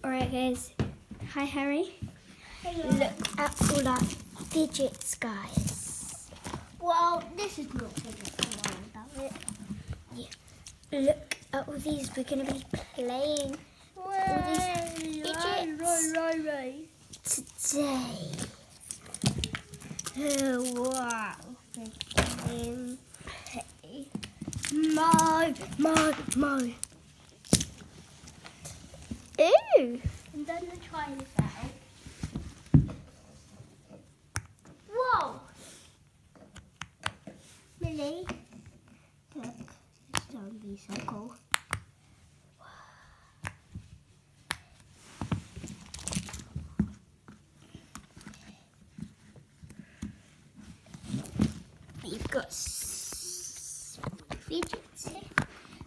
Alright guys, hi Harry. Hello. Look at all our fidgets, guys. Well, this is not fidgets. Don't worry about it. Yeah. Look at all these. We're going to be playing all these fidgets today. Oh, wow. Mo. Ooh. I'm going to try this out. Whoa! Millie, look, this don't be so cool. You've got fidgets here.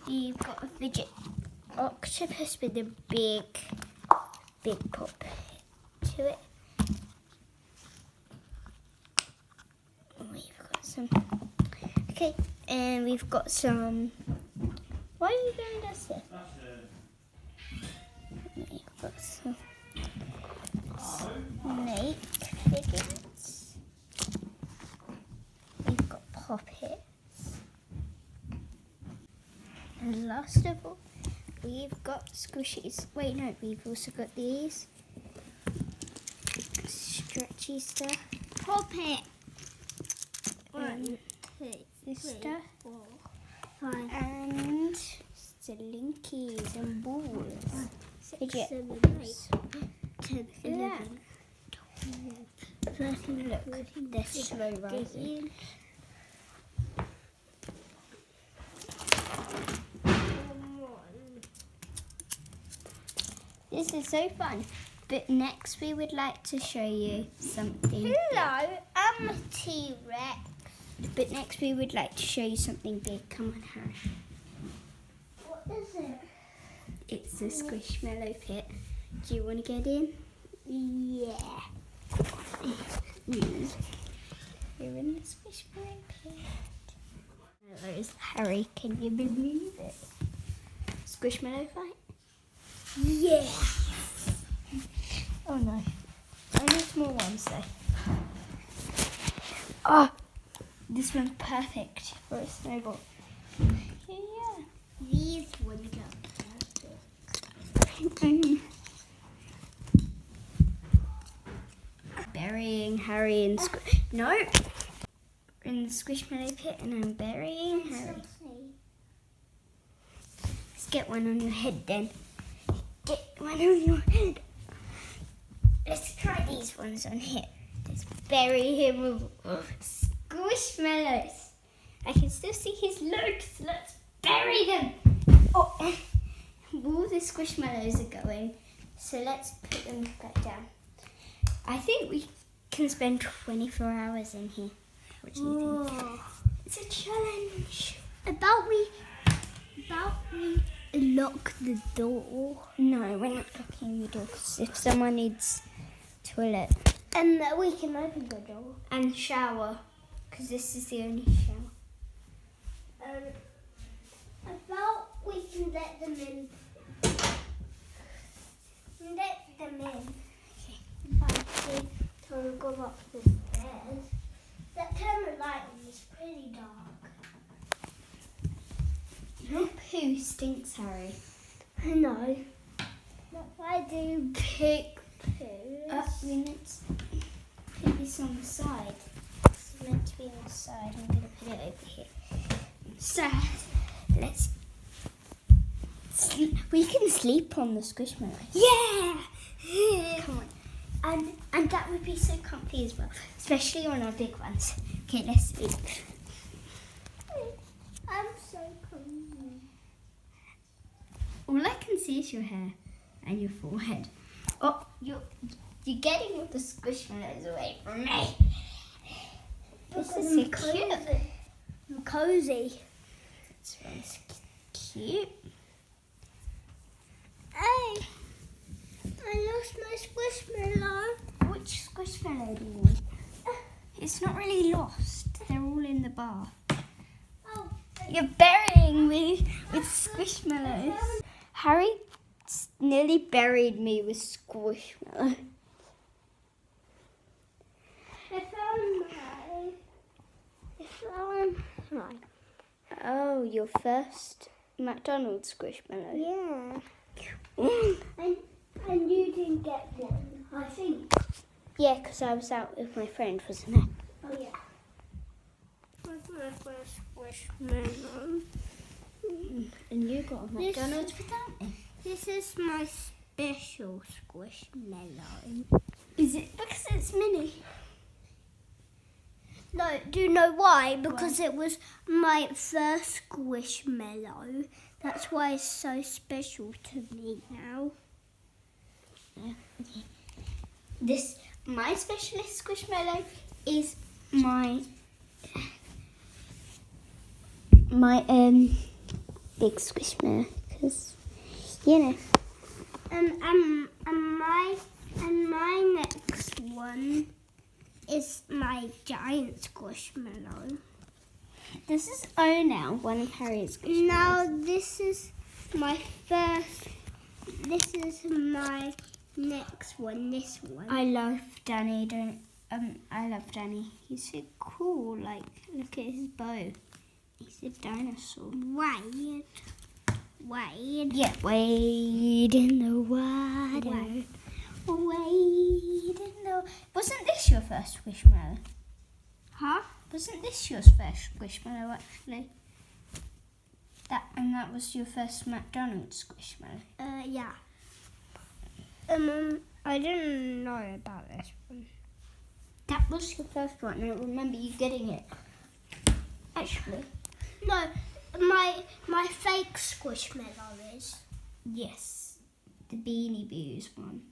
You've got a fidget octopus with a big pop to it. We've got some. Okay, and we've got some. Why are you going downstairs? We've got some snake fidgets. We've got poppets. And last of all, we've got squishies. Wait, no, we've also got these stretchy stuff. Pop it. And 2, this 3, stuff. 4, 5, And slinkies and balls. 6, Fidget 7, balls. 8, 10, Look at 11, 12, 13, Look, 14, they're slow rising. 15. This is so fun. But next we would like to show you something. Hello, I'm a T-Rex. But next we would like to show you something big. Come on, Harry. What is it? It's the squishmallow pit. Do you want to get in? Yeah. You're in the squishmallow pit. There's Harry. Can you believe it? Squishmallow fight? Yeah. Oh no. Only small ones though. Oh, this one's perfect for a snowball. Yeah. These ones are Mm. Burying Harry in no, in the squishmallow pit, and I'm burying Harry. Let's get one on your head then. Get one on your head. Let's try these ones on here. Let's bury him with squishmallows. I can still see his legs. Let's bury them. Oh. All the squishmallows are going, so let's put them back down. I think we can spend 24 hours in here. What do you think? It's a challenge. About we lock the door. No, we're not locking the door, 'cause if someone needs toilet. And then we can open the door. And shower, because this is the only shower. About we can let them in. Let them in. Okay. By to go up the stairs. That camera light is pretty dark. Your poo stinks, Harry. I know. But I do pick poos. We need to put this on the side. It's meant to be on the side. I'm going to put it over here. So, let's... We can sleep on the squishmallow. Yeah! Come on. And that would be so comfy as well. Especially on our big ones. Okay, let's sleep. I'm so cozy. All I can see is your hair and your forehead. Oh, you're getting all the squishmallows away from me. This is so cute. I'm cozy. This one's cute. Hey, I lost my squishmallow. Which squishmallow do you want? It's not really lost. They're all in the bath. Oh, You're burying me with squishmallows. Harry, nearly buried me with squishmallow. Mine. Oh, your first McDonald's squishmallow. Yeah. And you didn't get one, I think. Yeah, because I was out with my friend, wasn't I? Oh yeah. What's my first squishmallow? And you got a McDonald's without me. This is my special squishmallow. Is it because it's mini? No, do you know why? Because it was my first squishmallow. That's why it's so special to me now. Okay. My specialist squishmallow is my big squishmallow, because And my next one is my giant squishmallow. This is now one of Harry's squishmallows. Now this is my first. This is my next one. This one. I love Danny. I love Danny. He's so cool. Like, look at his bow. He's a dinosaur. Wade. Yeah, wade in the water. Wade. Wade in the. Wasn't this your first squishmallow? Huh? Wasn't this your first squishmallow actually? That was your first McDonald's squishmallow. Yeah. I didn't know about this one. That was your first one. I remember you getting it. Actually, No, my fake squishmallow is. yes, the Beanie Boos one.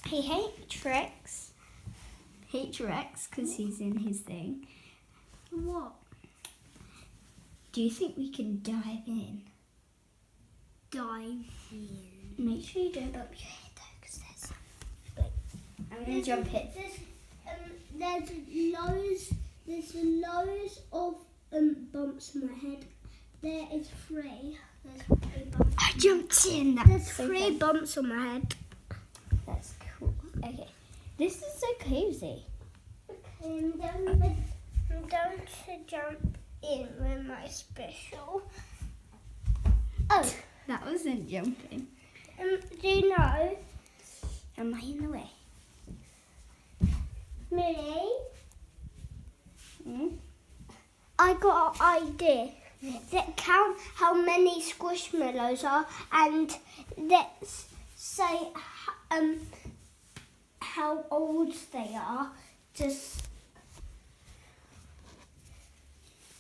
He hates Rex. Hates Rex because he's in his thing. What? Do you think we can dive in? Dive in. Make sure you don't bump your head though, because there's. Wait, I'm gonna jump in. There's loads of bumps on my head. There is three. There's 3 bumps. I jumped in. There's 3 bumps on my head. That's cool. Okay, this is so cozy. Okay, I'm going to jump in with my special. Oh, That wasn't jumping. do you know, Am I in the way? Millie? Hmm? I got an idea. Let's count how many squishmallows are, and let's say how old they are. Just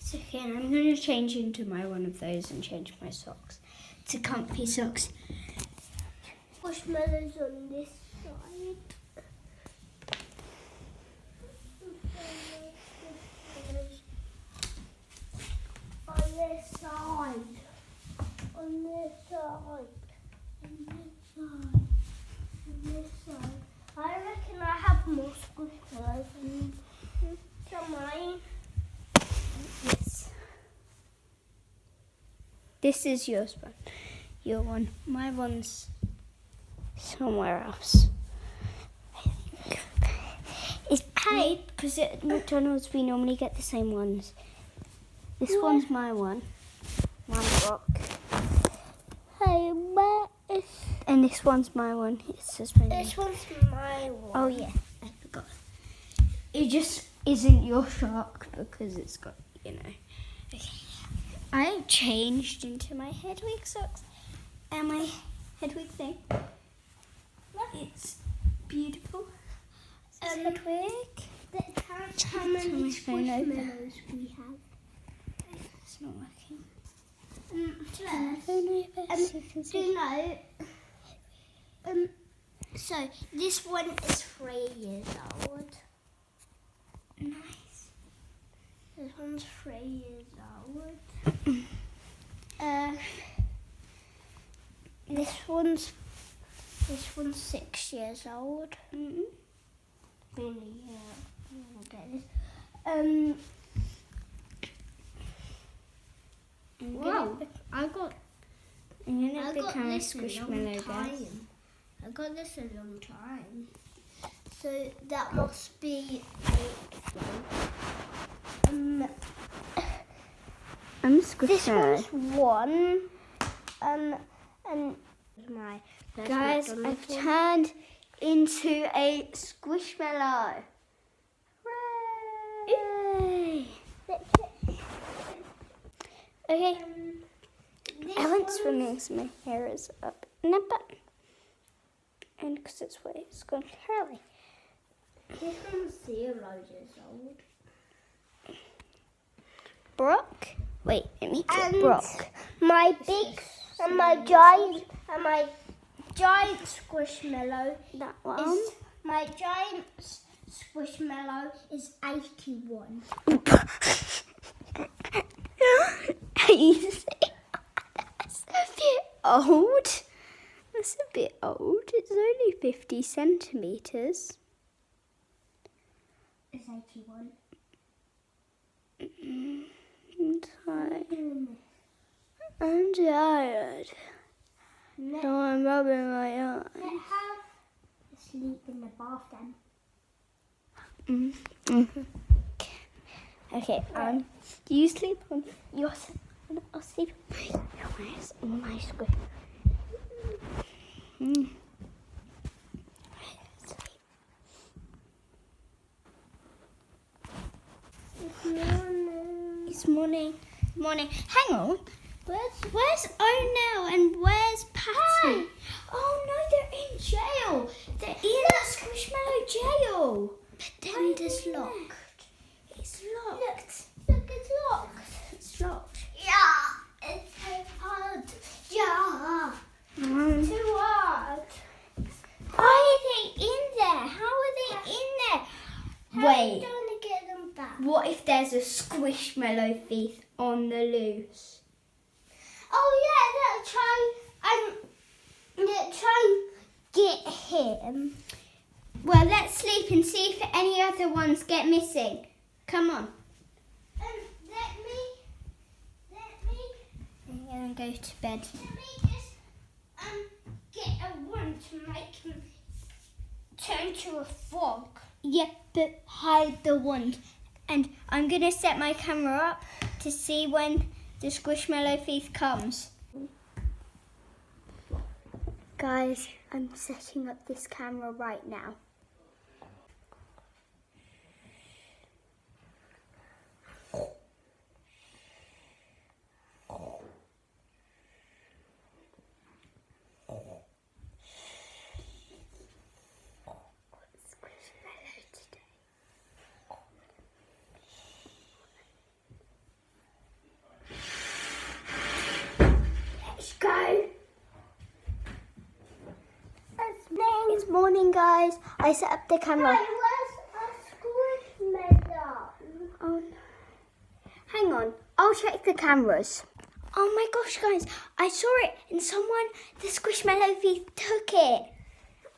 It's okay, and I'm going to change into one of those and change my socks to comfy socks. squishmallows on this side. On this side. On this side. On this side. On this side. I reckon I have more squishmallows than mine. Yes. This is yours one. Your one. My one's somewhere else. It's paid because at McDonald's we normally get the same ones. This one's my one. My rock. Hey, where is... And this one's my one. It's just my name. This one's my one. Oh yeah, I forgot. It just isn't your shark because it's got, Okay. I changed into my Hedwig socks and my Hedwig thing. It's beautiful. Hedwig. Let's count how many Turn my phone over. squishmallows we have. It's not working. First, Phone over so you can do see. you know? So this one is 3 years old. Nice. This one's 3 years old. This one's 6 years old. Mm-hmm. Really, yeah. Okay. Wow, I got I'm going I to got become a this a long squishmallow, guys. time. I got this a long time. So that must be I'm a this squishmallow. one's one. And my first Guys, McDonald's I've one. turned into a squishmallow. Hooray! Okay, This I went one's- swimming, so my hair is up in a bun. And because it's wet, it's gone curly. This one's 0 years old. Brock? Wait, let me get And Brock. my big and my giant squishmallow That one. is my giant squishmallow is 81. You say that's a bit old. That's a bit old. It's only 50 centimetres. It's 81. I'm tired. I'm tired. So I'm rubbing my eyes. Let's have a sleep in the bath then. Okay, you sleep on your side, and I'll sleep on my square. It's morning. Morning. Hang on. Where's O'Neill and where's Patty? Oh no, they're in jail. They're in the Squishmallow jail. Pretend locked. It's locked. Look, it's locked. It's locked. Yeah, it's so hard. Yeah, too hard. Why are they in there? How are they in there? How are you Wait. going to get them back? What if there's a Squishmallow thief on the loose? Oh yeah, let's try and get him. Well, let's sleep and see if any other ones get missing. Come on. Let me I'm going to go to bed. just get a wand to make him turn to a frog. Yeah, but hide the wand. And I'm going to set my camera up to see when the Squishmallow thief comes. Guys, I'm setting up this camera right now. Squishmallow today. Let's go. It's morning, guys. I set up the camera. Where's a squishmallow? Oh no. Hang on. I'll check the cameras. Oh my gosh, guys. I saw it and the Squishmallow thief took it.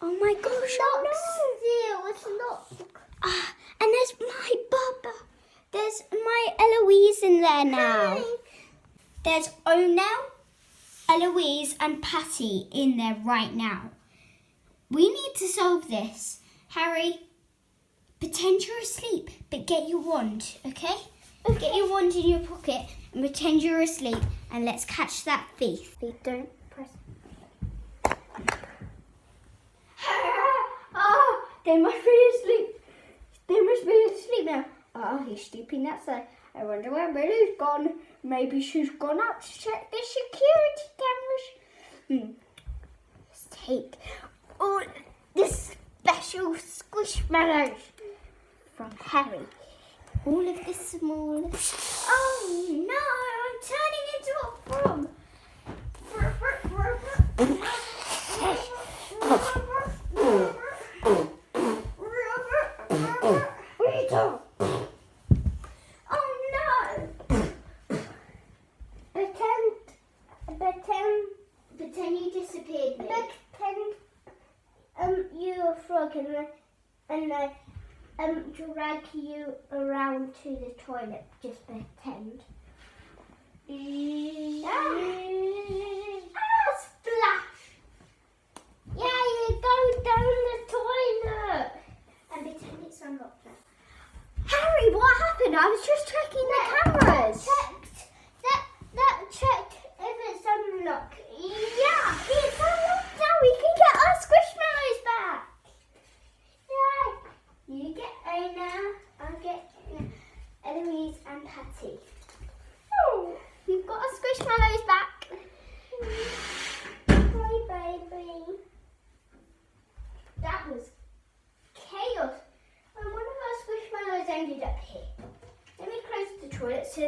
Oh my gosh. It's not. And there's my Bubba. There's my Eloise in there now. There's O'Neill, Eloise and Patty in there right now. We need to solve this. Harry, pretend you're asleep, but get your wand, okay? Get your wand in your pocket and pretend you're asleep, and let's catch that thief. Don't press. They must be asleep. They must be asleep now. He's sleeping outside. I wonder where Millie's gone. Maybe she's gone out to check the security cameras. Let's take all the special Squishmallows from Harry. All of the small. Oh no! I'm turning into a frog. Oh no! Pretend you disappeared, me. Pretend you're a frog and I drag you around to the toilet. Just pretend.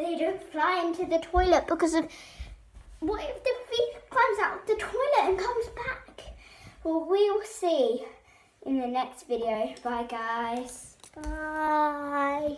they don't fly into the toilet because of... What if the thief climbs out of the toilet and comes back? Well, we'll see in the next video. Bye, guys. Bye.